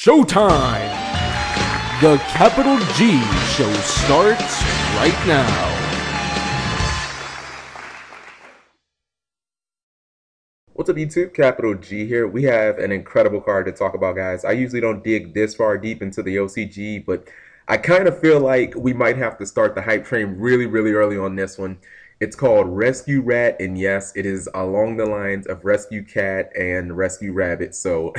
Showtime! The Capital G show starts right now. What's up YouTube, Capital G here. We have an incredible card to talk about, guys. I usually don't dig this far deep into the OCG, but I kind of feel like we might have to start the hype train really early on this one. It's called Rescue Rat, and yes, it is along the lines of Rescue Cat and Rescue Rabbit, so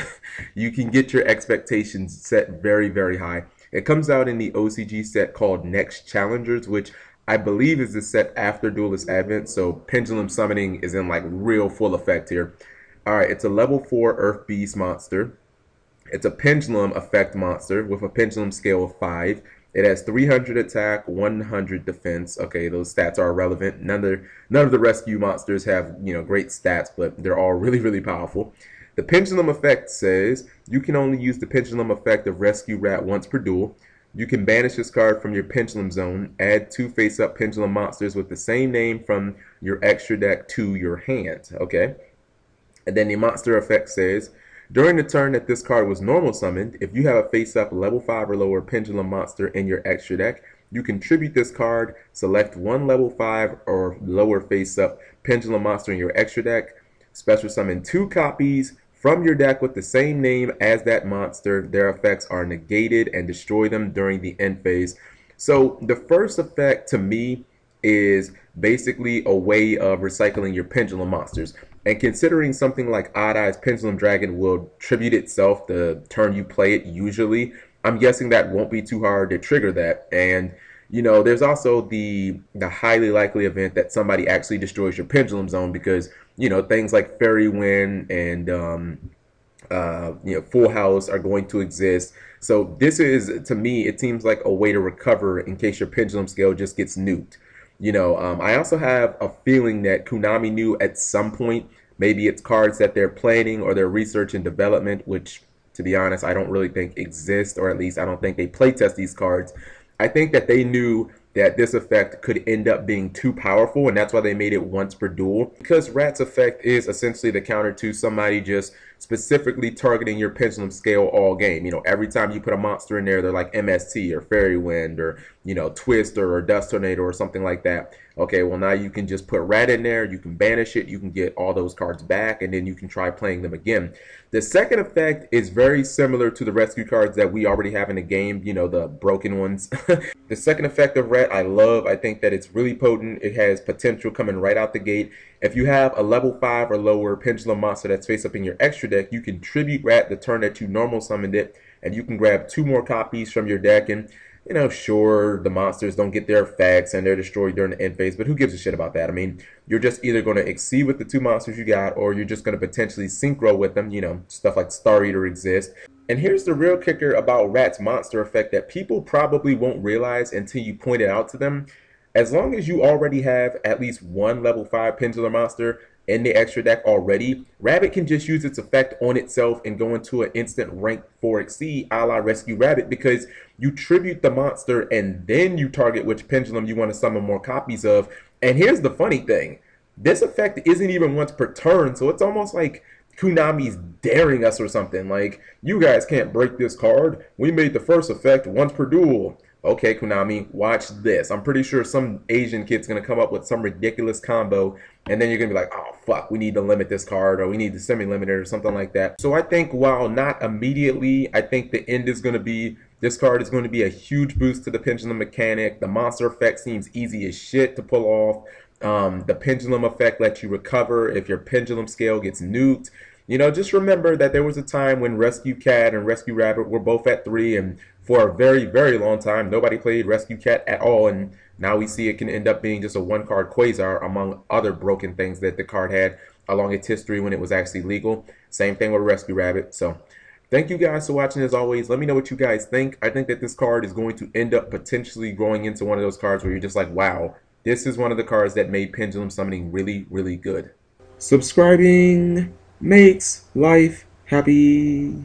you can get your expectations set very high. It comes out in the OCG set called Next Challengers, which I believe is the set after Duelist Advent, so Pendulum Summoning is in like real full effect here. Alright, it's a level 4 Earth Beast monster. It's a Pendulum Effect monster with a Pendulum scale of 5. It has 300 attack, 100 defense. Okay, those stats are irrelevant. None of the rescue monsters have, great stats, but they're all really powerful. The Pendulum Effect says you can only use the Pendulum Effect of Rescue Rat once per duel. You can banish this card from your Pendulum Zone, add 2 face-up Pendulum Monsters with the same name from your extra deck to your hand, okay? And then the Monster Effect says, during the turn that this card was normal summoned, if you have a face-up level 5 or lower Pendulum Monster in your extra deck, you can tribute this card, select one level 5 or lower face-up Pendulum Monster in your extra deck, special summon 2 copies from your deck with the same name as that monster. Their effects are negated and destroy them during the end phase. So the first effect to me is basically a way of recycling your Pendulum Monsters. And considering something like Odd Eye's Pendulum Dragon will tribute itself the turn you play it usually, I'm guessing that won't be too hard to trigger that. And there's also the highly likely event that somebody actually destroys your Pendulum Zone because, things like Fairy Wind and, Full House are going to exist. So this is, to me, it seems like a way to recover in case your Pendulum scale just gets nuked. I also have a feeling that Konami knew at some point, maybe it's cards that they're planning or their research and development, which, to be honest, I don't really think exist, or at least I don't think they playtest these cards. I think that they knew that this effect could end up being too powerful, and that's why they made it once per duel. Because Rat's effect is essentially the counter to somebody just specifically targeting your Pendulum scale all game. Every time you put a monster in there, they're like MST or Fairy Wind or, Twister or Dust Tornado or something like that. Okay, well now you can just put Rat in there, you can banish it, you can get all those cards back, and then you can try playing them again. The second effect is very similar to the rescue cards that we already have in the game, the broken ones. The second effect of Rat I love. I think that it's really potent. It has potential coming right out the gate. If you have a level 5 or lower Pendulum Monster that's face up in your extra deck, you can tribute Rat the turn that you normal summoned it, and you can grab 2 more copies from your deck. And sure, the monsters don't get their effects and they're destroyed during the end phase, but who gives a shit about that? I mean, you're just either going to exceed with the 2 monsters you got, or you're just going to potentially synchro with them. Stuff like Star Eater exists. And here's the real kicker about Rat's monster effect that people probably won't realize until you point it out to them. As long as you already have at least 1 level 5 Pendulum Monster in the extra deck already, Rabbit can just use its effect on itself and go into an instant rank 4 exceed a la Rescue Rabbit, because you tribute the monster and then you target which Pendulum you want to summon more copies of. And here's the funny thing. This effect isn't even once per turn, so it's almost like Konami's daring us or something. Like, you guys can't break this card. We made the first effect once per duel. Okay, Konami, watch this. I'm pretty sure some Asian kid's going to come up with some ridiculous combo, and then you're going to be like, oh, fuck, we need to limit this card, or we need to semi-limit it, or something like that. So I think, while not immediately, I think the end is going to be, this card is going to be a huge boost to the Pendulum mechanic. The monster effect seems easy as shit to pull off. The Pendulum Effect lets you recover if your Pendulum scale gets nuked. Just remember that there was a time when Rescue Cat and Rescue Rabbit were both at 3, and for a very long time, nobody played Rescue Cat at all, and now we see it can end up being just a 1-card Quasar among other broken things that the card had along its history when it was actually legal. Same thing with Rescue Rabbit. So thank you guys for watching as always. Let me know what you guys think. I think that this card is going to end up potentially growing into one of those cards where you're just like, wow, this is one of the cards that made Pendulum Summoning really good. Subscribing makes life happy.